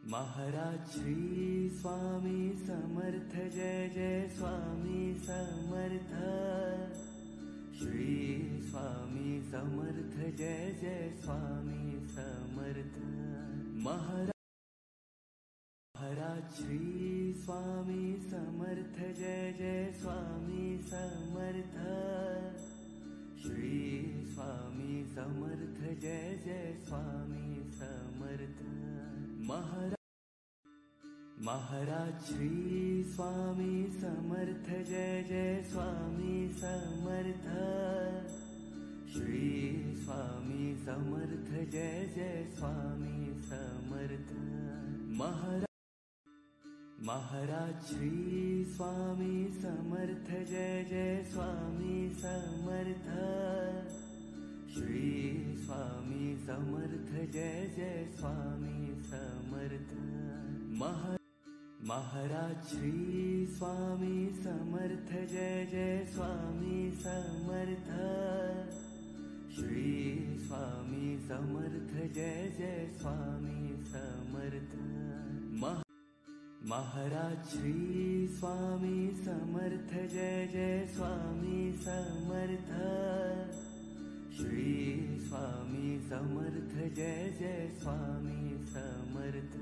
Maharaj Shri Swami Samarth Jai Jai Swami Samarth. Shri Swami Samarth Jai Jai Swami Samarth. Maharaj Shri Swami Samarth Jai Jai Swami Samarth. Shri Swami Samarth Jai Jai Swami Samarth. Maharaj Shri Swami Samarth Jai Jai Swami Samarth. Shri Swami Samarth Jai Jai Swami Samarth. Maharaj Shri Swami Samarth Jai Jai Swami Samarth. Shri Swami Samarth Jai Jai Swami Samarth. Maharaj Shri Swami Samarth Jai Jai Swami Samarth. Shri Swami Samarth Jai Jai Swami Samarth. Maharaj Shri Swami Samarth Jai Jai Swami Samarth. Shri Swami Samarth Jai Jai Swami Samarth.